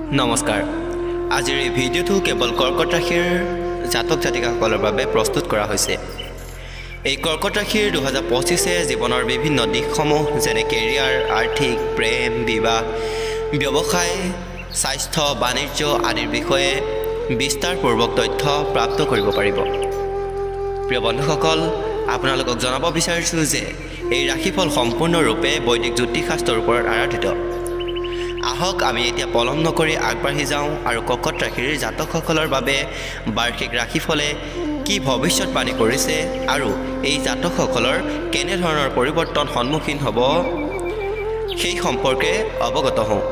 নমস্কাৰ আজিৰ এই ভিডিঅ'টো কেৱল কৰ্কট ৰাশিৰ জাতক জাতিকাসকলৰ বাবে প্ৰস্তুত কৰা হৈছে এই কৰ্কট ৰাশিৰ 2025 জীৱনৰ বিভিন্ন দিশসমূহ যেনে কেৰিয়াৰ আৰ্থিক প্ৰেম বিবাহ ব্যৱসায় স্বাস্থ্য বাণিজ্য আদিৰ বিষয়ে বিস্তাৰপূৰ্বক তথ্য প্ৰাপ্ত কৰিব পাৰিব প্ৰিয় বন্ধুসকল আপোনালোকক জনাব বিচাৰিছো যে এই ৰাশিফল সম্পূৰ্ণৰূপে বৈদিক জ্যোতিষশাস্ত্ৰৰ ওপৰত আধাৰিত আহক আমি এতিয়া পলম নকৰি আগবাঢ়ি যাওঁ আৰু কৰ্কট ৰাশিৰ জাতকসকলৰ বাবে বাৰ্ষিক ৰাশিফলে কি ভৱিষ্যতবাণী কৰিছে আৰু এই জাতকসকলৰ কেনে ধৰণৰ পৰিৱৰ্তন সন্মুখীন হ'ব সেই সম্পৰ্কে অৱগত হওঁ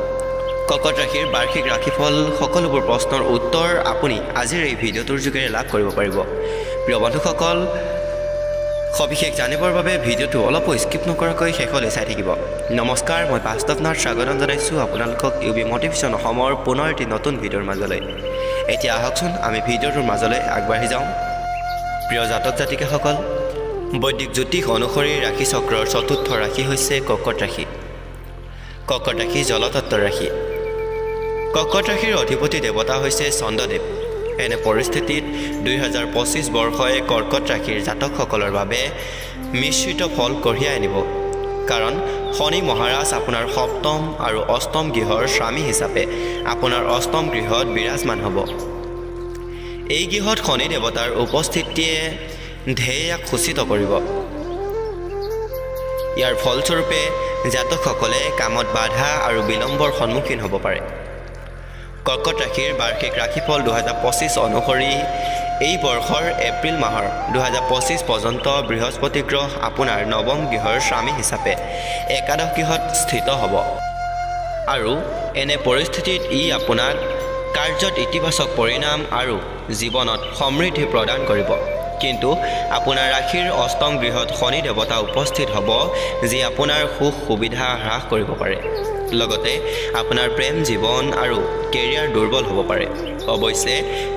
কৰ্কট ৰাশিৰ বাৰ্ষিক ৰাশিফল সকলোবোৰ প্ৰশ্নৰ উত্তৰ আপুনি আজিৰ এই ভিডিঅ'টোৰ যোগেৰে লাভ কৰিব পাৰিব প্ৰিয় বন্ধুসকল সবিশেষ জানিবৰ বাবে ভিডিঅ'টো অলপ স্কিপ নকৰাকৈ শেষলৈ চাই থাকিব নমস্কাৰ মই বাস্তৱনাথ স্বাগতম জনাইছোঁ আপোনালোকক ইউবি মটিভেশ্যন অসমৰ পুনৰ এটি নতুন ভিডিঅ'ৰ মাজলৈ এতিয়া আহকচোন আমি ভিডিঅ'টোৰ মাজলৈ আগবাঢ়ি যাওঁ প্ৰিয় জাতক জাতিকাসকল বৈদিক জ্যোতিষ অনুসৰি ৰাশি চক্ৰৰ চতুৰ্থ ৰাশি হৈছে কৰ্কট ৰাশি কৰ্কট ৰাশি জলতত্ত্বৰ ৰাশি কৰ্কট ৰাশিৰ অধিপতি দেৱতা হৈছে চন্দ্ৰদেৱ এনে পৰিস্থিতিত 2025 বৰ্ষই কৰ্কট ৰাশিৰ জাতকসকলৰ বাবে মিশ্ৰিত ফল কঢ়িয়াই আনিব কাৰণ শনি মহাৰাজ আপোনাৰ সপ্তম আৰু অষ্টম গৃহৰ স্বামী হিচাপে আপোনাৰ অষ্টম গৃহত বিৰাজমান হ'ব এই গৃহত শনি দেৱতাৰ উপস্থিতিয়ে ধ্যেয়াক সূচিত কৰিব ইয়াৰ ফলস্বৰূপে জাতকসকলে কামত বাধা আৰু বিলম্বৰ সন্মুখীন হ'ব পাৰে কৰ্কট ৰাশিৰ বাৰ্ষিক ৰাশিফল 2025 অনুসৰি এই বৰ্ষৰ এপ্ৰিল মাহৰ 2025 পৰ্যন্ত বৃহস্পতি গ্ৰহ আপোনাৰ নৱম গৃহৰ স্বামী হিচাপে একাদশ গৃহত স্থিত হ'ব আৰু এনে পৰিস্থিতিত ই আপোনাক কাৰ্যত ইতিবাচক পৰিণাম আৰু জীৱনত সমৃদ্ধি প্ৰদান কৰিব কিন্তু আপোনাৰ ৰাশিৰ অষ্টম গৃহত শনি দেৱতা উপস্থিত হ'ব যি আপোনাৰ সুখ সুবিধা হ্ৰাস কৰিব পাৰে লগতে আপোনাৰ প্ৰেম জীৱন আৰু কেৰিয়াৰ দুৰ্বল হ'ব পাৰে অৱশ্যে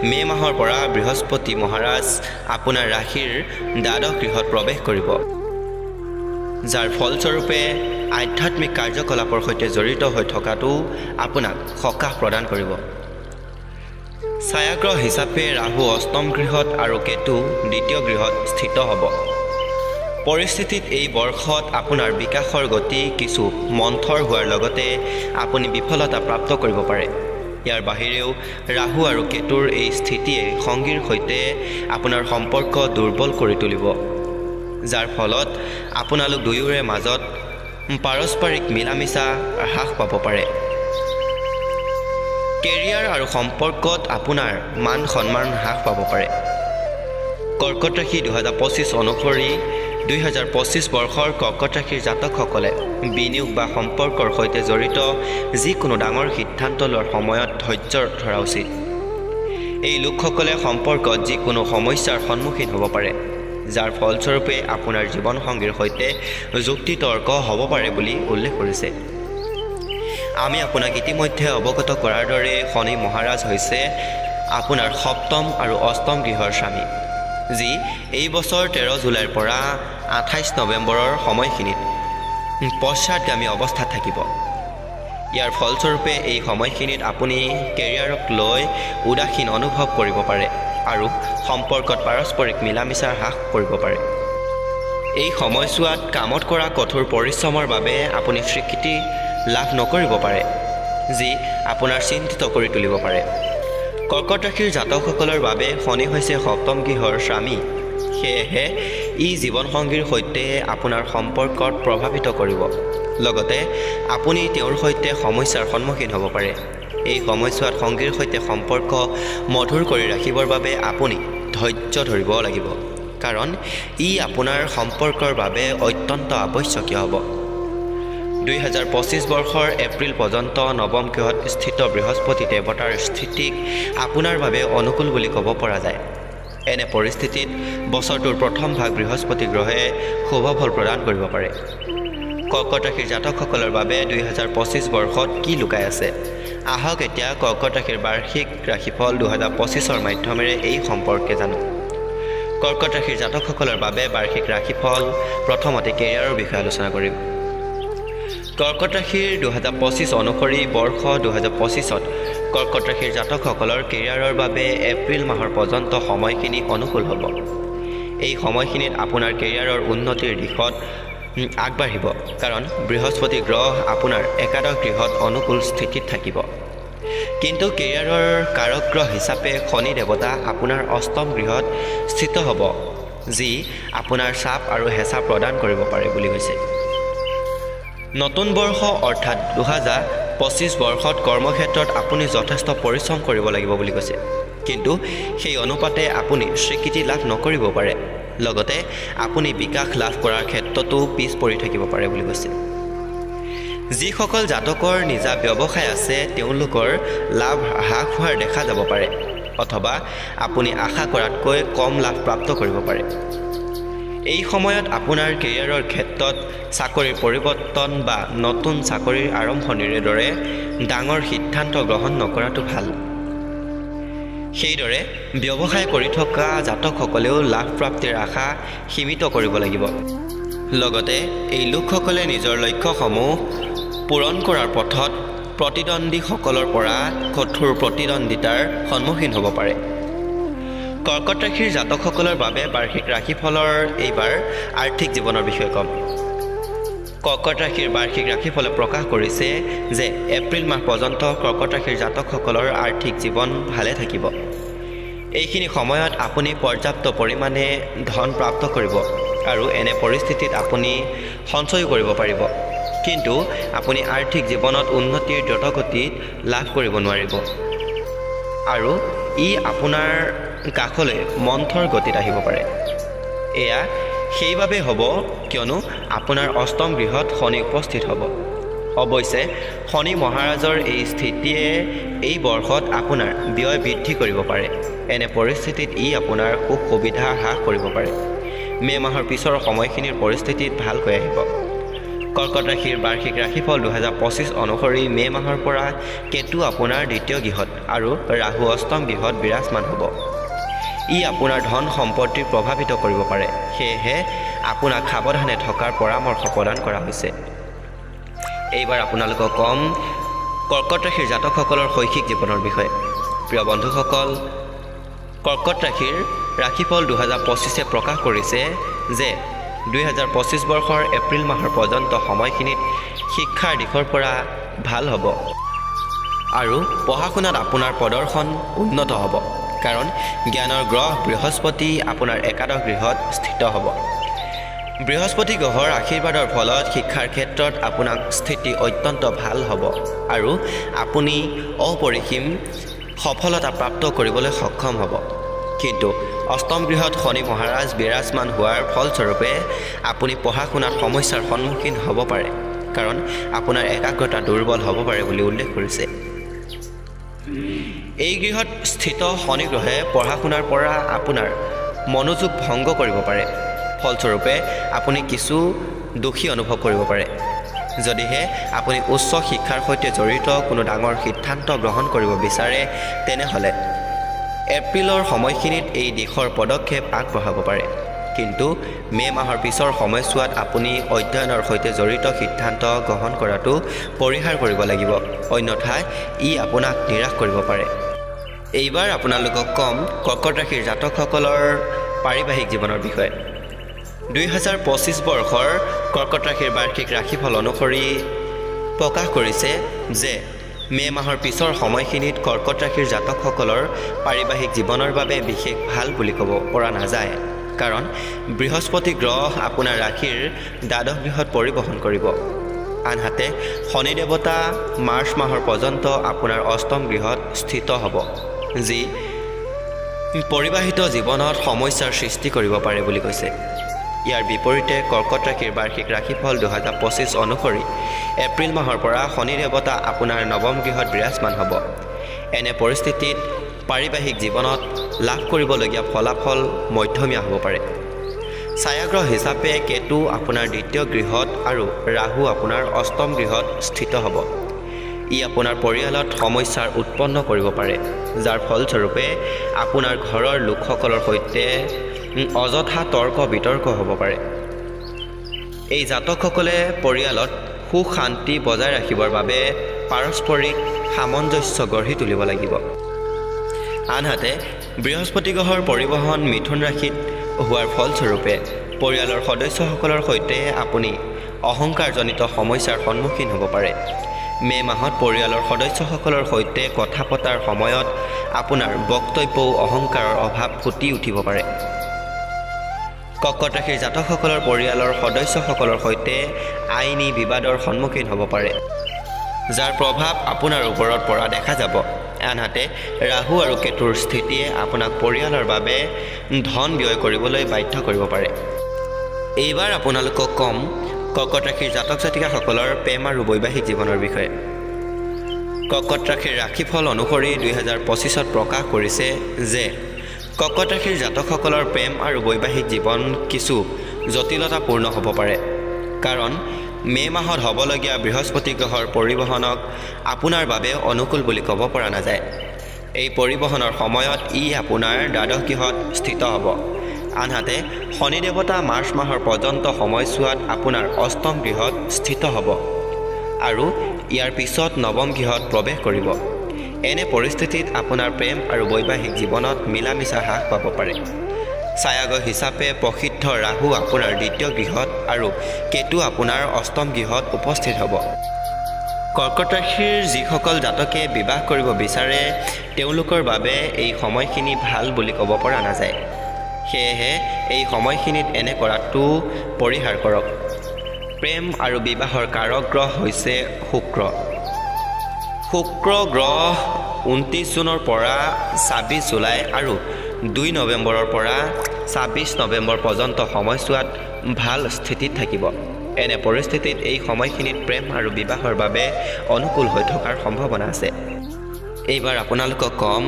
মে মাহৰ পৰা বৃহস্পতি মহাৰাজ আপোনাৰ ৰাশিৰ দ্বাদশ গৃহত প্ৰৱেশ কৰিব যাৰ ফলস্বৰূপে আধ্যাত্মিক কাৰ্যকলাপৰ সৈতে জড়িত হৈ থকাটো আপোনাক সকাহ প্ৰদান কৰিব ছায়াগ্ৰহ হিচাপে ৰাহু অষ্টম গৃহত আৰু কেতু দ্বিতীয় গৃহত স্থিত হ'ব পৰিস্থিতিত এই বৰ্ষত আপোনাৰ বিকাশৰ গতি কিছু মন্থৰ হোৱাৰ লগতে আপুনি বিফলতা প্ৰাপ্ত কৰিব পাৰে ইয়াৰ বাহিৰেও ৰাহু আৰু কেতুৰ এই স্থিতিয়ে সংগীৰ সৈতে আপোনাৰ সম্পৰ্ক দুৰ্বল কৰি তুলিব যাৰ ফলত আপোনালোক দুয়োৰে মাজত পাৰস্পৰিক মিলামিছা হ্ৰাস পাব পাৰে কেৰিয়াৰ আৰু সম্পৰ্কত আপোনাৰ মান সন্মান হ্ৰাস পাব পাৰে কৰ্কট ৰাশি 2025 অনুসৰি 2025 বৰ্ষৰ কৰ্কট ৰাশিৰ জাতকসকলে বিনিয়োগ বা সম্পৰ্কৰ সৈতে জড়িত যিকোনো ডাঙৰ সিদ্ধান্ত লোৱাৰ সময়ত ধৈৰ্য ধৰা উচিত এই লোকসকলে সম্পৰ্কত যিকোনো সমস্যাৰ সন্মুখীন হ'ব পাৰে যাৰ ফলস্বৰূপে আপোনাৰ জীৱনসংগীৰ সৈতে যুক্তিতৰ্ক হ'ব পাৰে বুলি উল্লেখ কৰিছে আমি আপোনাক ইতিমধ্যে অৱগত কৰাৰ দৰে শনি মহাৰাজ হৈছে আপোনাৰ সপ্তম আৰু অষ্টম গৃহৰ স্বামী যি এই বছৰ 13 জুলাইৰ পৰা 28 নৱেম্বৰৰ সময়খিনিত পশ্চাদগামী অৱস্থাত থাকিব ইয়াৰ ফলস্বৰূপে এই সময়খিনিত আপুনি কেৰিয়াৰক লৈ উদাসীন অনুভৱ কৰিব পাৰে আৰু সম্পৰ্কত পাৰস্পৰিক মিলামিছা হ্ৰাস কৰিব পাৰে এই সময়ছোৱাত কামত কৰা কঠোৰ পৰিশ্ৰমৰ বাবে আপুনি স্বীকৃতি লাভ নকৰিব পাৰে যি আপোনাৰ চিন্তিত কৰি তুলিব পাৰে কৰ্কট ৰাশিৰ জাতকসকলৰ বাবে শনি হৈছে সপ্তম গৃহৰ স্বামী সেয়েহে ই জীৱনসংগীৰ সৈতে আপোনাৰ সম্পৰ্কত প্ৰভাৱিত কৰিব লগতে আপুনি তেওঁৰ সৈতে সমস্যাৰ সন্মুখীন হ'ব পাৰে এই সময়ছোৱাত সংগীৰ সৈতে সম্পৰ্ক মধুৰ কৰি ৰাখিবৰ বাবে আপুনি ধৈৰ্য ধৰিব লাগিব কাৰণ ই আপোনাৰ সম্পৰ্কৰ বাবে অত্যন্ত আৱশ্যকীয় হ'ব 2025 বৰ্ষৰ এপ্ৰিল পৰ্যন্ত নৱম গৃহত স্থিত বৃহস্পতি দেৱতাৰ স্থিতিক আপোনাৰ বাবে অনুকূল বুলি ক'ব পৰা যায় এনে পৰিস্থিতিত বছৰটোৰ প্ৰথম ভাগ বৃহস্পতি গ্ৰহে শুভ ফল প্ৰদান কৰিব পাৰে কৰ্কট ৰাশিৰ জাতকসকলৰ বাবে 2025 বৰ্ষত কি লুকাই আছে আহক এতিয়া কৰ্কট ৰাশিৰ বাৰ্ষিক ৰাশিফল 2025ৰ মাধ্যমেৰে এই সম্পৰ্কে জানো কৰ্কট ৰাশিৰ জাতকসকলৰ বাবে বাৰ্ষিক ৰাশিফল প্ৰথমতে কেৰিয়াৰৰ বিষয়ে আলোচনা কৰিম কৰ্কট ৰাশিৰ 2025 অনুসৰি বৰ্ষ 2025ত কৰ্কট ৰাশিৰ জাতকসকলৰ কেৰিয়াৰৰ বাবে এপ্ৰিল মাহৰ পৰ্যন্ত সময়খিনি অনুকূল হ'ব। এই সময়খিনিত আপোনাৰ কেৰিয়াৰৰ উন্নতিৰ দিশত আগবাঢ়িব, কাৰণ বৃহস্পতি গ্ৰহ আপোনাৰ একাদশ গৃহত অনুকূল স্থিতিত থাকিব। কিন্তু কেৰিয়াৰৰ কাৰক গ্ৰহ হিচাপে শনি দেৱতা আপোনাৰ অষ্টম গৃহত স্থিত হ'ব, যি আপোনাৰ চাপ আৰু হেঁচা প্ৰদান কৰিব পাৰে বুলি কৈছে। নতুন বৰ্ষ অৰ্থাৎ 2025 বৰ্ষত কৰ্মক্ষেত্ৰত আপুনি যথেষ্ট পৰিশ্ৰম কৰিব লাগিব বুলি কৈছে, কিন্তু সেই অনুপাতে আপুনি স্বীকৃতি লাভ নকৰিব পাৰে। লগতে আপুনি বিকাশ লাভ কৰাৰ ক্ষেত্ৰতো পিছ পৰি থাকিব পাৰে বুলি কৈছে। যিসকল জাতকৰ নিজা ব্যৱসায় আছে তেওঁলোকৰ লাভ হ্ৰাস হোৱাৰ দেখা যাব পাৰে, অথবা আপুনি আশা কৰাতকৈ কম লাভ প্ৰাপ্ত কৰিব পাৰে। এই সময়ত আপোনাৰ কেৰিয়াৰৰ ক্ষেত্ৰত চাকৰিৰ পৰিৱৰ্তন বা নতুন চাকৰিৰ আৰম্ভণিৰে দৰে ডাঙৰ সিদ্ধান্ত গ্ৰহণ নকৰাটো ভাল। সেইদৰে ব্যৱসায় কৰি থকা জাতকসকলেও লাভ প্ৰাপ্তিৰ আশা সীমিত কৰিব লাগিব। লগতে এই লোকসকলে নিজৰ লক্ষ্যসমূহ পূৰণ কৰাৰ পথত প্ৰতিদ্বন্দ্বীসকলৰ পৰা কঠোৰ প্ৰতিদ্বন্দ্বিতাৰ সন্মুখীন হ'ব পাৰে। কৰ্কট ৰাশিৰ জাতকসকলৰ বাবে বাৰ্ষিক ৰাশিফলৰ এইবাৰ আৰ্থিক জীৱনৰ বিষয়ে ক'ম। কৰ্কট ৰাশিৰ বাৰ্ষিক ৰাশিফলে প্ৰকাশ কৰিছে যে এপ্ৰিল মাহ পৰ্যন্ত কৰ্কট ৰাশিৰ জাতকসকলৰ আৰ্থিক জীৱন ভালে থাকিব। এইখিনি সময়ত আপুনি পৰ্যাপ্ত পৰিমাণে ধন প্ৰাপ্ত কৰিব আৰু এনে পৰিস্থিতিত আপুনি সঞ্চয় কৰিব পাৰিব, কিন্তু আপুনি আৰ্থিক জীৱনত উন্নতিৰ দ্ৰুতগতিত লাভ কৰিব নোৱাৰিব আৰু ই আপোনাৰ কাষলৈ মন্থৰ গতিত আহিব পাৰে। এয়া সেইবাবে হ'ব কিয়নো আপোনাৰ অষ্টম গৃহত শনি উপস্থিত হ'ব। অৱশ্যে শনি মহাৰাজৰ এই স্থিতিয়ে এই বৰ্ষত আপোনাৰ ব্যয় বৃদ্ধি কৰিব পাৰে। এনে পৰিস্থিতিত ই আপোনাৰ সুখ সুবিধা হ্ৰাস কৰিব পাৰে। মে' মাহৰ পিছৰ সময়খিনিৰ পৰিস্থিতিত ভালকৈ আহিব। কৰ্কট ৰাশিৰ বাৰ্ষিক ৰাশিফল 2025 অনুসৰি মে' মাহৰ পৰা কেতু আপোনাৰ দ্বিতীয় গৃহত আৰু ৰাহু অষ্টম গৃহত বিৰাজমান হ'ব। ই আপোনাৰ ধন সম্পত্তি প্ৰভাৱিত কৰিব পাৰে, সেয়েহে আপোনাক সাৱধানে থকাৰ পৰামৰ্শ প্ৰদান কৰা হৈছে। এইবাৰ আপোনালোকক ক'ম কৰ্কট ৰাশিৰ জাতকসকলৰ শৈক্ষিক জীৱনৰ বিষয়ে। প্ৰিয় বন্ধুসকল, কৰ্কট ৰাশিৰ ৰাশিফল 2025 প্ৰকাশ কৰিছে যে 2025 বৰ্ষৰ এপ্ৰিল মাহৰ পৰ্যন্ত সময়খিনিত শিক্ষাৰ দিশৰ পৰা ভাল হ'ব আৰু পঢ়া শুনাত আপোনাৰ প্ৰদৰ্শন উন্নত হ'ব, কাৰণ জ্ঞানৰ গ্ৰহ বৃহস্পতি আপোনাৰ একাদশ গৃহত স্থিত হ'ব। বৃহস্পতি গ্ৰহৰ আশীৰ্বাদৰ ফলত শিক্ষাৰ ক্ষেত্ৰত আপোনাৰ স্থিতি অত্যন্ত ভাল হ'ব আৰু আপুনি অপৰিসীম সফলতা প্ৰাপ্ত কৰিবলৈ সক্ষম হ'ব। কিন্তু অষ্টম গৃহত শনি মহাৰাজ বিৰাজমান হোৱাৰ ফলস্বৰূপে আপুনি পঢ়া শুনাত সমস্যাৰ সন্মুখীন হ'ব পাৰে, কাৰণ আপোনাৰ একাগ্ৰতা দুৰ্বল হ'ব পাৰে বুলি উল্লেখ কৰিছে। এই গৃহত স্থিত শনি গ্ৰহে পঢ়া শুনাৰ পৰা আপোনাৰ মনোযোগ ভংগ কৰিব পাৰে। ফলস্বৰূপে আপুনি কিছু দুখী অনুভৱ কৰিব পাৰে। যদিহে আপুনি উচ্চ শিক্ষাৰ সৈতে জড়িত কোনো ডাঙৰ সিদ্ধান্ত গ্ৰহণ কৰিব বিচাৰে, তেনেহ'লে এপ্ৰিলৰ সময়খিনিত এই দিশৰ পদক্ষেপ আগবঢ়াব পাৰে। কিন্তু মে' মাহৰ পিছৰ সময়ছোৱাত আপুনি অধ্যয়নৰ সৈতে জড়িত সিদ্ধান্ত গ্ৰহণ কৰাটো পৰিহাৰ কৰিব লাগিব, অন্যথা ই আপোনাক নিৰাশ কৰিব পাৰে। এইবাৰ আপোনালোকক ক'ম কৰ্কট ৰাশিৰ জাতকসকলৰ পাৰিবাৰিক জীৱনৰ বিষয়ে। 2025 বৰ্ষৰ কৰ্কট ৰাশিৰ বাৰ্ষিক ৰাশিফল অনুসৰি প্ৰকাশ কৰিছে যে মে' মাহৰ পিছৰ সময়খিনিত কৰ্কট ৰাশিৰ জাতকসকলৰ পাৰিবাৰিক জীৱনৰ বাবে বিশেষ ভাল বুলি ক'ব পৰা নাযায়, কাৰণ বৃহস্পতি গ্ৰহ আপোনাৰ ৰাশিৰ দ্বাদশ গৃহত পৰিবহন কৰিব। আনহাতে শনি দেৱতা মাৰ্চ মাহৰ পৰ্যন্ত আপোনাৰ অষ্টম গৃহত স্থিত হ'ব, যি পৰিবাহিত জীৱনত সমস্যাৰ সৃষ্টি কৰিব পাৰে বুলি কৈছে। ইয়াৰ বিপৰীতে কৰ্কট ৰাশিৰ বাৰ্ষিক ৰাশিফল 2025 অনুসৰি এপ্ৰিল মাহৰ পৰা শনি দেৱতা আপোনাৰ নৱম গৃহত বিৰাজমান হ'ব। এনে পৰিস্থিতিত পাৰিবাৰিক জীৱনত লাভ কৰিবলগীয়া ফলাফল মধ্যমীয়া হ'ব পাৰে। ছায়াগ্ৰহ হিচাপে কেতু আপোনাৰ দ্বিতীয় গৃহত আৰু ৰাহু আপোনাৰ অষ্টম গৃহত স্থিত হ'ব। ই আপোনাৰ পৰিয়ালত সমস্যাৰ উৎপন্ন কৰিব পাৰে, যাৰ ফলস্বৰূপে আপোনাৰ ঘৰৰ লোকসকলৰ সৈতে অযথা তৰ্ক বিতৰ্ক হ'ব পাৰে। এই জাতকসকলে পৰিয়ালত সুখ শান্তি বজাই ৰাখিবৰ বাবে পাৰস্পৰিক সামঞ্জস্য গঢ়ি তুলিব লাগিব। আনহাতে বৃহস্পতি গ্ৰহৰ পৰিবহণ মিথুন ৰাশিত হোৱাৰ ফলস্বৰূপে পৰিয়ালৰ সদস্যসকলৰ সৈতে আপুনি অহংকাৰজনিত সমস্যাৰ সন্মুখীন হ'ব পাৰে। মে মাহত পৰিয়ালৰ সদস্যসকলৰ সৈতে কথা পতাৰ সময়ত আপোনাৰ বক্তব্যও অহংকাৰৰ অভাৱ ফুটি উঠিব পাৰে। কৰ্কট ৰাশিৰ জাতকসকলৰ পৰিয়ালৰ সদস্যসকলৰ সৈতে আইনী বিবাদৰ সন্মুখীন হ'ব পাৰে, যাৰ প্ৰভাৱ আপোনাৰ ওপৰত পৰা দেখা যাব। আনহাতে ৰাহু আৰু কেতুৰ স্থিতিয়ে আপোনাক পৰিয়ালৰ বাবে ধন ব্যয় কৰিবলৈ বাধ্য কৰিব পাৰে। এইবাৰ আপোনালোকক কম কৰ্কট ৰাশিৰ জাতক জাতিকাসকলৰ প্ৰেম আৰু বৈবাহিক জীৱনৰ বিষয়ে। কৰ্কট ৰাশিৰ ৰাশিফল অনুসৰি 2025ত প্ৰকাশ কৰিছে যে কৰ্কট ৰাশিৰ জাতকসকলৰ প্ৰেম আৰু বৈবাহিক জীৱন কিছু জটিলতাপূৰ্ণ হ'ব পাৰে, কাৰণ মে মাহত হ'বলগীয়া বৃহস্পতি গ্ৰহৰ পৰিবহণক আপোনাৰ বাবে অনুকূল বুলি ক'ব পৰা নাযায়। এই পৰিবহণৰ সময়ত ই আপোনাৰ দ্বাদশ গৃহত স্থিত হ'ব। আনহাতে শনি দেৱতা মাৰ্চ মাহৰ পৰ্যন্ত সময়ছোৱাত আপোনাৰ অষ্টম গৃহত স্থিত হ'ব আৰু ইয়াৰ পিছত নৱম গৃহত প্ৰৱেশ কৰিব। এনে পৰিস্থিতিত আপোনাৰ প্ৰেম আৰু বৈবাহিক জীৱনত মিলা মিছা হ্ৰাস পাব পাৰে। ছায়াগ্ৰহ হিচাপে প্ৰসিদ্ধ ৰাহু আপোনাৰ দ্বিতীয় গৃহত আৰু কেতু আপোনাৰ অষ্টম গৃহত উপস্থিত হ'ব। কৰ্কট ৰাশিৰ যিসকল জাতকে বিবাহ কৰিব বিচাৰে তেওঁলোকৰ বাবে এই সময়খিনি ভাল বুলি ক'ব পৰা নাযায়। সেয়েহে এই সময়খিনিত এনে কৰাটো পৰিহাৰ কৰক। প্ৰেম আৰু বিবাহৰ কাৰক গ্ৰহ হৈছে শুক্ৰ। শুক্ৰ গ্ৰহ 29 জুনৰ পৰা 26 জুলাই আৰু 2 নৱেম্বৰৰ পৰা 26 নৱেম্বৰ পৰ্যন্ত সময়ছোৱাত ভাল স্থিতিত থাকিব। এনে পৰিস্থিতিত এই সময়খিনিত প্ৰেম আৰু বিবাহৰ বাবে অনুকূল হৈ থকাৰ সম্ভাৱনা আছে। এইবাৰ আপোনালোকক কম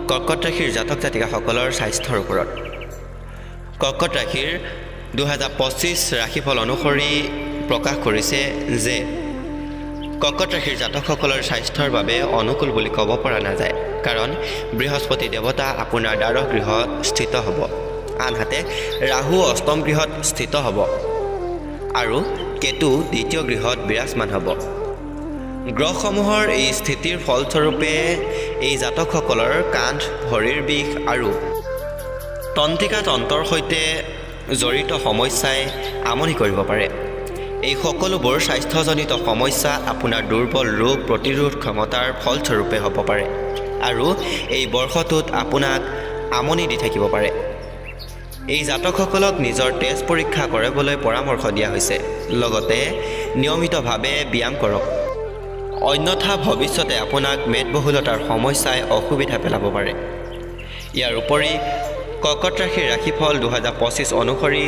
কৰ্কট ৰাশিৰ জাতক জাতিকাসকলৰ স্বাস্থ্যৰ ওপৰত। কৰ্কট ৰাশিৰ 2025 ৰাশিফল অনুসৰি প্ৰকাশ কৰিছে যে কৰ্কট ৰাশিৰ জাতকসকলৰ স্বাস্থ্যৰ বাবে অনুকূল বুলি ক'ব পৰা নাযায়, কাৰণ বৃহস্পতি দেৱতা আপোনাৰ দ্বাদশ গৃহত স্থিত হ'ব। আনহাতে ৰাহু অষ্টম গৃহত স্থিত হ'ব আৰু কেতু দ্বিতীয় গৃহত বিৰাজমান হ'ব। গ্ৰহসমূহৰ এই স্থিতিৰ ফলস্বৰূপে এই জাতকসকলৰ কান্ধ, ভৰিৰ বিষ আৰু তন্ত্ৰিকা তন্ত্ৰৰ সৈতে জড়িত সমস্যাই আমনি কৰিব পাৰে। এই সকলোবোৰ স্বাস্থ্যজনিত সমস্যা আপোনাৰ দুৰ্বল ৰোগ প্ৰতিৰোধ ক্ষমতাৰ ফলস্বৰূপে হ'ব পাৰে আৰু এই বৰ্ষটোত আপোনাক আমনি দি থাকিব পাৰে। এই জাতকসকলক নিজৰ তেজ পৰীক্ষা কৰিবলৈ পৰামৰ্শ দিয়া হৈছে। লগতে নিয়মিতভাৱে ব্যায়াম কৰক, অন্যথা ভৱিষ্যতে আপোনাক মেদবহুলতাৰ সমস্যাই অসুবিধা পেলাব পাৰে। ইয়াৰ উপৰি কৰ্কট ৰাশিৰ ৰাশিফল 2025 অনুসৰি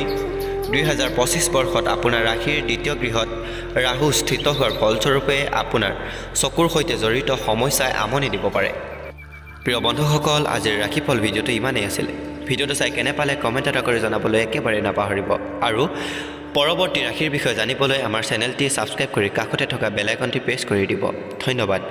2025 বৰ্ষত আপোনাৰ ৰাশিৰ দ্বিতীয় গৃহত ৰাহু স্থিত হোৱাৰ ফলস্বৰূপে আপোনাৰ চকুৰ সৈতে জড়িত সমস্যাই আমনি দিব পাৰে। প্ৰিয় বন্ধুসকল, আজিৰ ৰাশিফল ভিডিঅ'টো ইমানেই আছিল। ভিডিঅ'টো চাই কেনে পালে কমেণ্ট এটা কৰি জনাবলৈ একেবাৰে নাপাহৰিব আৰু পৰৱৰ্তী ৰাশিৰ বিষয়ে জানিবলৈ আমাৰ চেনেলটি ছাবস্ক্ৰাইব কৰি কাষতে থকা বেল আইকনটি প্ৰেছ কৰি দিব। ধন্যবাদ।